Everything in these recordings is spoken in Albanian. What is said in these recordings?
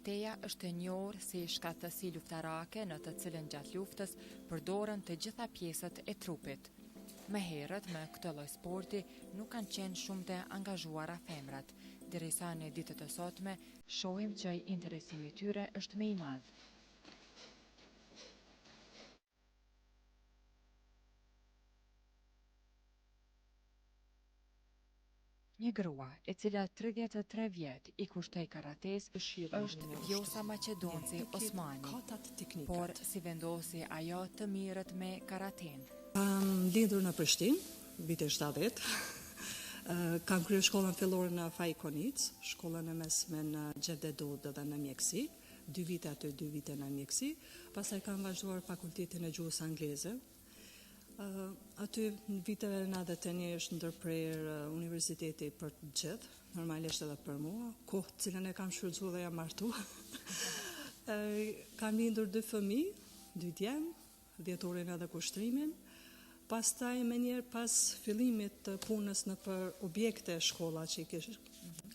Karateja është e njohur si shkatësi luftarake në të cilën gjatë luftës përdoren të gjitha pjesët e trupit. Më herët me këtë lloj sporti nuk kanë qenë shumë të angazhuara femrat, derisa në ditët e sotme shohim që interesimi i tyre është më i madh. Një grua e cila 33 vjet i kushtoi karates është Vjosa Maqedonci Osmani, por si vendosi ajo të mirët me karaten? Lindur në Prishtinë, vite 70. Kam kryer shkollën fillore në Fajkonic, shkollën e mesme në Gjevdedod dhe në mjeksi, 2 vite aty, 2 vite në mjeksi, pastaj kam vazhduar fakultetin e gjuhës angleze. Aty në viteve 91 është ndërprerë universiteti për të gjithë, normalisht edhe për mua, kohë cilën e kam shfrytzuar dhe jam martuar. Kam lindur 2 fëmijë, 2 djem, dhjetorin edhe kushtrimin. Pastaj menjëherë pas fillimit të punës në për objekte shkolla që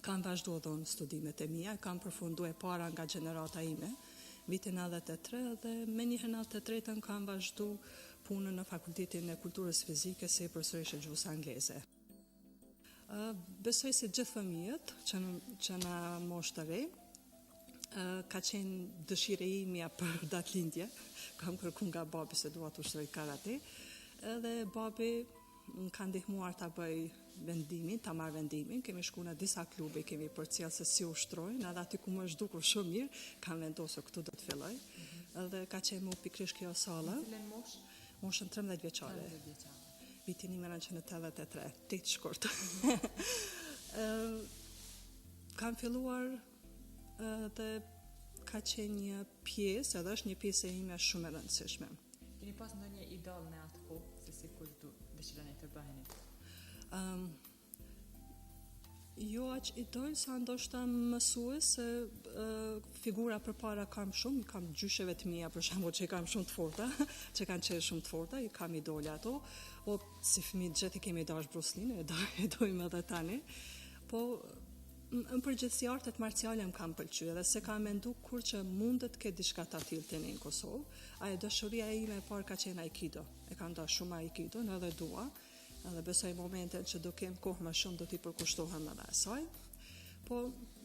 kam vazhduar dhon studimet e mia, kam përfunduar para nga gjenerata ime, vitin 93 dhe menjëherë në 93 kam vazhduar punën në Fakultetin e Kulturës Fizike si profesoreshe gjuhës angleze. Besoj se gjithë fëmijët që në moshë të re, ka qenë dëshira ime për datëlindje, kam kërkuar nga babi se dua të ushtroj karate, edhe babi më ka ndihmuar ta bëj vendimin, ta marr vendimin, kemi shkuar në disa klube, kemi përcjell se si ushtrojnë, edhe aty ku më është dukur shumë mirë, kam vendosur këtu do të filloj. Edhe ka qenë më pikërisht kjo salla. Moshën 13 vjeçare. Vitin 1983, 8 shkurt. Kam filluar dhe ka qenë një pjesë, edhe është një pjesë e ime shumë e rëndësishme. Keni pas ndonjë idol në atë kohë, se si kultu dëshironi të bëheni? Jo aq idol, sa ndoshta mësues, se figura përpara kam shumë, kam gjysheve të mia për shembull që kam shumë të forta, që kanë qenë shumë të forta, i kam idole ato, o si fëmijë gjithë kemi dash Bruce Lee, e dojmë edhe tani, po në përgjithësi artet marciale më kam pëlqyer dhe se kam menduar kur që mundet ke diçka të tillë tani në Kosovë, ajo dashuria ime e parë ka qenë aikido. E kam dashur shumë aikido, edhe dua. Edhe besoj momentin që do kem kohë më shumë do t'i përkushtohem edhe asaj. Po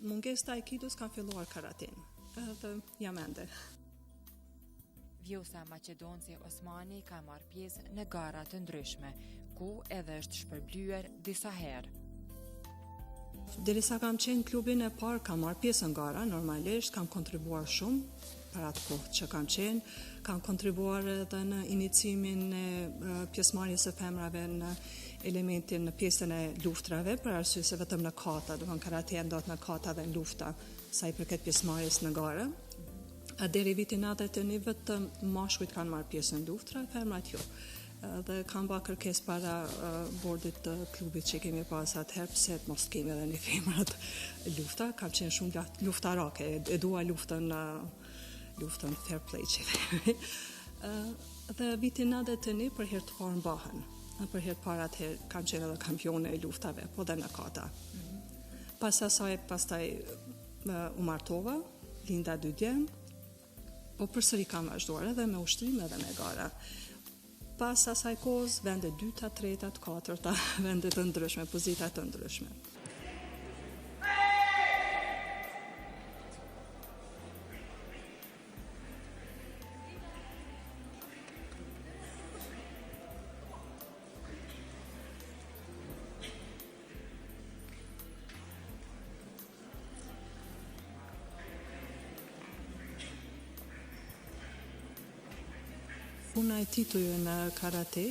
mungesa e aikidos kam filluar karaten. Edhe jam ende. Vjosa Maqedonci Osmani ka marrë pjesë në gara të ndryshme, ku edhe është shpërblyer disa herë. Derisa kam qenë klubin e parë, kam marrë pjesë në gara, normalisht kam kontribuar shumë për atë kohë që kam qenë, kam kontribuar edhe në iniciimin e pjesëmarrjes së femrave në elementin në pjesën e luftrave, për arsye se vetëm në kata, do të thonë karatea ndodhet në kata dhe në lufta, sa i përket pjesëmarrjes në gara. Deri vitin 91 vetëm mashkujt kanë marrë pjesë në luftra, femrat jo. Dhe kam bërë kërkesë para bordit të klubit që kemi pas atëherë, pse mos kemi edhe një femrat lufta, kam qenë shumë luftarake, e dua luftën fair play që themi. Dhe vitin 91 për herë të parë mbahen. Për herë të parë atëherë kam qenë edhe kampione e luftave, po dhe në kata. Pas asaj pastaj u martova, linda 2 djem, po përsëri kam vazhduar edhe me ushtrim edhe me gara. Pas asaj kohës, vende 2-ta, 3-ta, 4-ta, vende të ndryshme, pozita të ndryshme. Puna e titujve në karate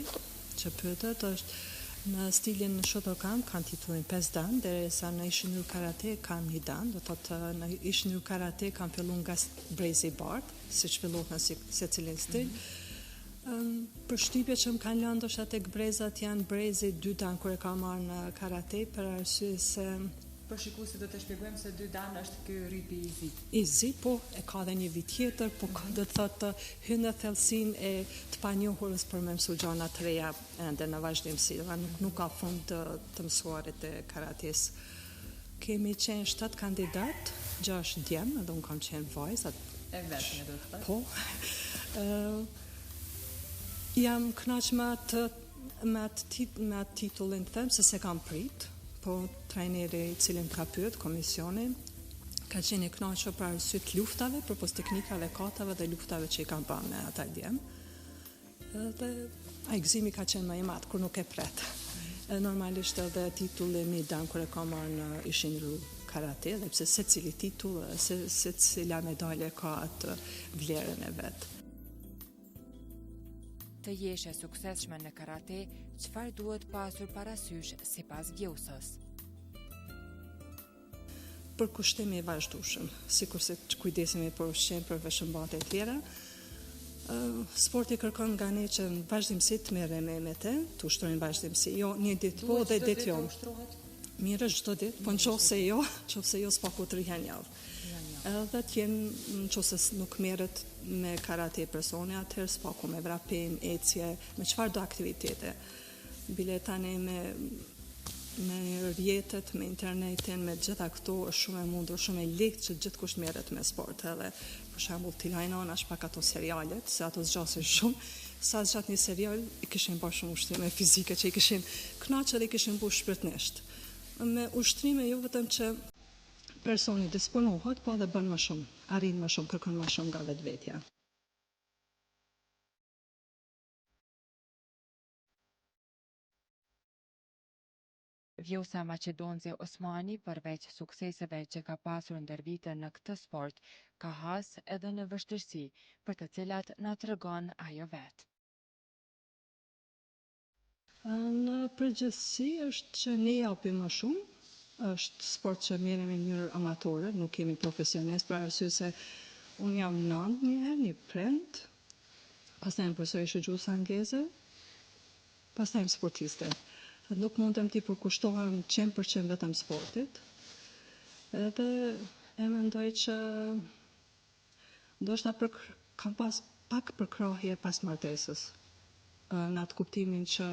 që pyetet është në stilin Shotokan kanë titullin 5 dan, derisa në Ishinryu karate kanë 1 dan, do thotë në Ishinryu karate kanë filluar nga brezi i bardh, siç fillohet në secilin stil. Përshtypjet që më kanë lënë ndoshta tek brezat janë brezi 2 dan kur e kam marrë në karate, për arsye se Për shikuesit do të shpjegojmë se 2 dan është ky rripi i zi. I zi, po e ka dhe një vit tjetër, po do të thotë hyn në thellësinë e të panjohurës për me mësu gjëra të reja ende në vazhdimsi, nuk ka fund të mësuarit e karates. Kemi qenë 7 kandidat gjë është djem, edhe unë kam qenë vajzë. E vetme do të Po. Jam kënaq me atë titullin të them, se se kam prit, po trajneri i cili më ka pyet, komisioni, ka qenë i kënaqur për arsye të luftave, përpos teknikave, katave dhe luftave që i kam bërë me ata djem. Dhe ai gëzimi ka qenë më i madh kur nuk e pret. Normalisht edhe titulli mi dan kur e kam marrë në Ishinru karate, dhe pse secili titull, secila medalje ka atë vlerën e vet. Të jesh e suksesshme në karate, çfarë duhet pasur parasysh sipas Vjosës? Përkushtimi i vazhdueshëm, sikurse kujdesemi për ushqim, për veshëmbate e tjera. Sporti kërkon nga ne që në vazhdimsi të merremi me të ushtrojnë vazhdimsi, jo një ditë po dhe ditë jo. Mirë çdo ditë, po nëse jo s'pa ku të rihen javë. Edhe nëse nuk merret me karate personi, atëherë s'pa ku me vrapim, ecje, me çfarë do aktivitete. Bile tani me rrjetet, me internetin, me gjitha këto është shumë e mundur, shumë e lehtë që gjithkusht merret me sport. Edhe për shembull ti lajnon as pak ato serialet, se ato zgjasin shumë, sa zgjat një serial i kishin bërë shumë ushtrime fizike që i kishin kënaqur dhe i kishin mbush shpirtnisht. Me ushtrime jo vetëm që personi disponohet, po edhe bën më shumë, arrin më shumë, kërkon më shumë nga vetvetja. Vjosa Maqedonzi Osmani, përveç sukseseve që ka pasur ndër vite në këtë sport, ka has edhe në vështirësi, për të cilat na tregon ajo vet. Në përgjithësi është që ne japim më shumë, është sport që merremi në mënyrë amatore, nuk kemi profesionist, për arsye se unë jam nënë një prend, pastaj jam profesoreshe gjuhës angleze, pastaj jam sportiste. Nuk mundem t'i përkushtohem 100% vetëm sportit, edhe e mendoj që ndoshta kam pas pak përkrahje pas martesës, në atë kuptimin që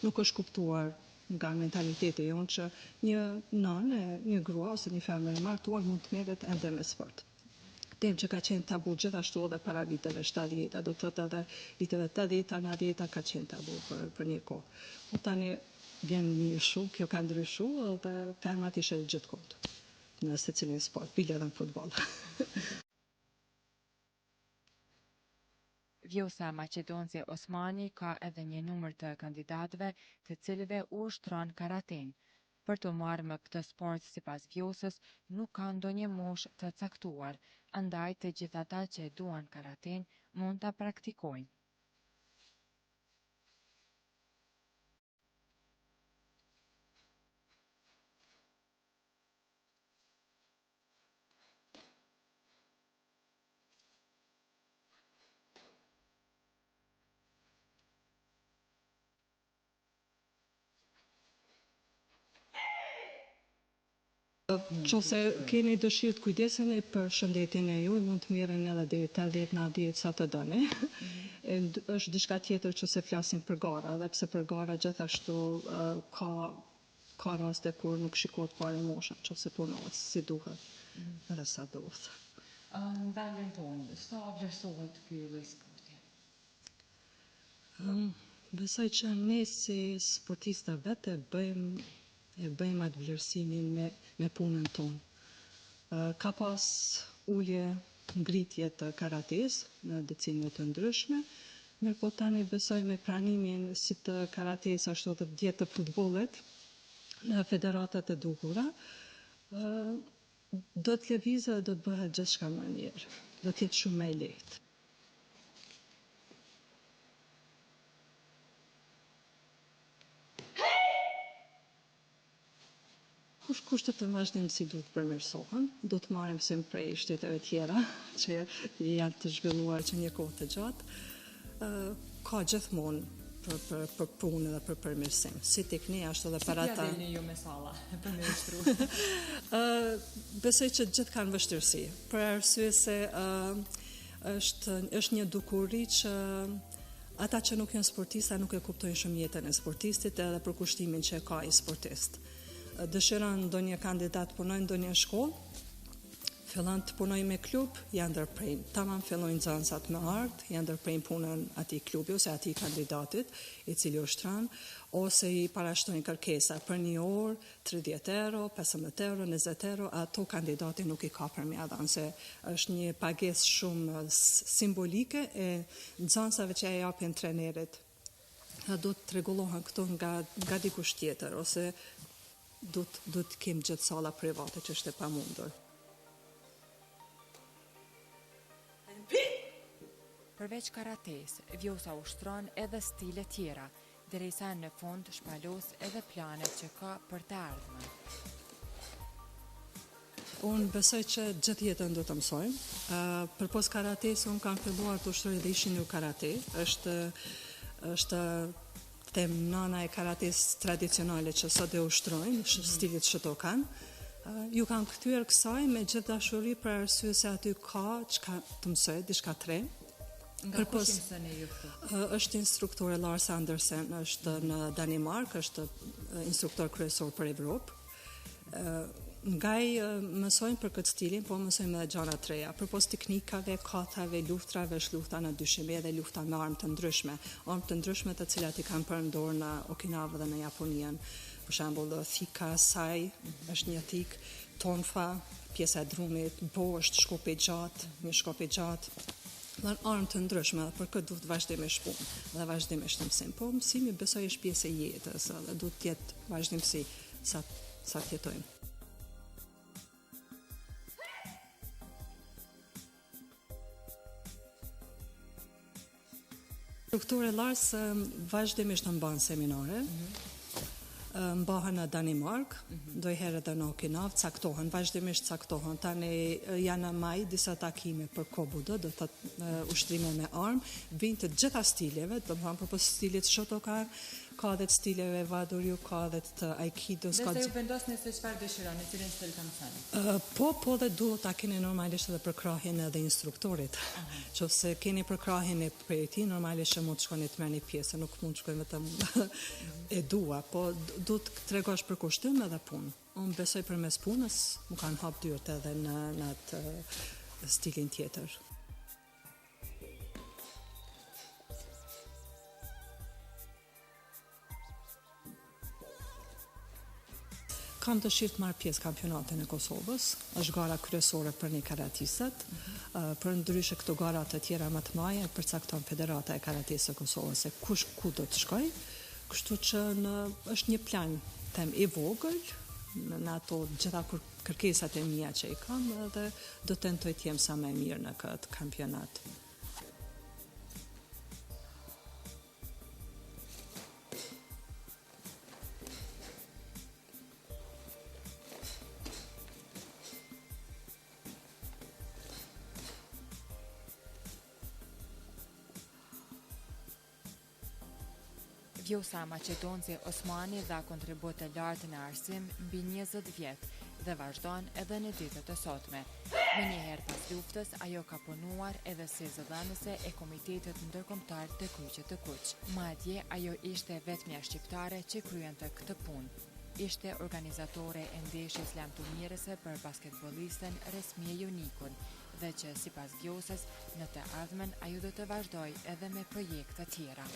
nuk është kuptuar nga mentaliteti jonë që një nënë, një grua ose një femër e martuar mund të merret ende me sport. Temë që ka qenë tabu gjithashtu edhe para viteve 70, do të thotë edhe viteve 80, 90 ka qenë tabu për një kohë. Po tani vjen ndryshu, kjo ka ndryshu, dhe femrat ishin gjithkohët në secilin sport, bile edhe në futboll. Vjosa Maqedonzi Osmani ka edhe një numër të kandidatëve të cilëve u ushtron karaten. Për të marrë me këtë sport sipas Vjosës nuk ka ndonjë moshë të caktuar, andaj të gjithata që duan karaten mund ta praktikojnë. Nëse keni dëshirë të kujdeseni për shëndetin e juaj, mund të merreni edhe deri 80-90 sa të doni. Është diçka tjetër që se flasim për gara, dhe pse për gara gjithashtu ka raste kur nuk shikohet fare mosha, nëse punohet si duhet, edhe sa duhet. Në vendin tonë, sa vlerësohet ky lloj sporti? Besoj që ne si sportista vetë e bëjmë atë vlerësimin me punën tonë. Ka pas ulje ngritje të karates në decime të ndryshme, mirë po tani besoj me pranimin si të karates ashtu të djetë të futbollit në federatat e duhura, do të lëvizë dhe do të bëhet gjithçka më mirë, do të jetë shumë më e lehtë. Kushtet të vazhdimsi duhet të përmirësohen, do të marrim mësim prej shteteve tjera që janë të zhvilluar që një kohë të gjatë. Ka gjithmonë për punë dhe për përmirësim, si tek ne ashtu edhe para ta. Si t'ja delni ju me salla për me ushtru? Besoj që gjithë kanë vështirësi, për arsye se është një dukuri që ata që nuk janë sportista nuk e kuptojnë shumë jetën e sportistit edhe përkushtimin që ka i sportist. Dëshiron ndonjë kandidat punojnë ndonjë shkollë, Fillon të punoj me klub, janë ndërprejnë. Tamam fillojnë nxënësat me ardh, janë ndërprejnë punën atij klubi ose atij kandidatit i cili ushtron, ose i parashtrojnë kërkesa për 1 orë, 30 euro, 15 euro, 20 euro, ato kandidati nuk i ka për mja dhanë, se është një pagesë shumë simbolike e nxënësave që ja japin trenerit. Do të rregullohen këto nga dikush tjetër, ose do të kem gjithë salla private që është e pamundur. Përveç karates, Vjosa ushtron edhe stile tjera, derisa në fund shpalos edhe planet që ka për të ardhmen. Unë besoj që gjithë jetën do të mësojmë. Përpos karates, unë kam filluar të ushtroj dhe ishin një karate. Është them nana e karates tradicionale që sot e ushtrojnë, stilit Shotokan. Ju kam kthyer kësaj me gjithë dashuri për arsye se aty ka çka të mësoj, diçka tre. Nga kush mësoni ju këtu? Është instruktore Lars Andersen, është në Danimark, është instruktor kryesor për Evropë. Mësojnë për këtë stilin, po mësojnë edhe gjëra të reja. Përpos teknikave, kathave, luftrave, është lufta në dyshime dhe lufta me armë të ndryshme. Armë të ndryshme të cilat i kanë përndorë në Okinawa dhe në Japonien. Për shembull, thika, sai, është një thik, tonfa, pjesa e drunit, bo është shkopi gjatë, një shkopi gjatë. Në armë të ndryshme, për këtë duhet vazhdimisht punë dhe vazhdimisht mësim. Po mësimi besoj është pjesë e jetës dhe duhet të jetë vazhdimsi sa të jetojmë. Instruktore Lars vazhdimisht mban seminare. Mbahen në Danimark, dojherë edhe në Okinawa, vazhdimisht caktohen. Tani janë në maj disa takime për Kobudo, do të ushtrime me armë, vinë të gjitha stileve, do të thonë përpos stilit Shotokan, ka edhe të stileve Vadoryu, ka edhe të Aikido. Dhe se ju vendosni se çfarë dëshironi, cilin stil të mësoni? Po dhe duhet ta keni normalisht edhe për krahjen edhe instruktorit. Qofse keni për krahjen e përti, normalisht që mund të shkoni të merrni pjesë, nuk mund të shkojnë vetëm e dua, po duhet të tregosh për kushtim edhe punë. Unë besoj përmes punës, më kanë hap dyert edhe në atë stilin tjetër. Kam dëshirë të marrë pjesë kampionatin e Kosovës, është gara kryesore për një karatisët, për ndryshe këto gara të tjera më të mëdha përcakton Federata e Karatesë së Kosovës se kush ku do të shkojë, kështu që është një plan i vogël në ato gjitha kërkesat e mia që i kam dhe do të tentoj të jem sa më e mirë në këtë kampionat. Vjosa Maqedonci Osmani dha kontribut të lartë në arsim mbi 20 vjet dhe vazhdon edhe në ditët e sotme. Me njëherë pas luftës, ajo ka punuar edhe si zëdhënëse e Komitetit Ndërkombëtar të Kuqit të Kuq. Madje ajo ishte vetmja shqiptare që kryente këtë punë. Ishte organizatore e ndeshjes lamtumirëse për basketbollisten Resmie Jonikun dhe që sipas Vjosës në të ardhmen ajo do të vazhdojë edhe me projekte tjera.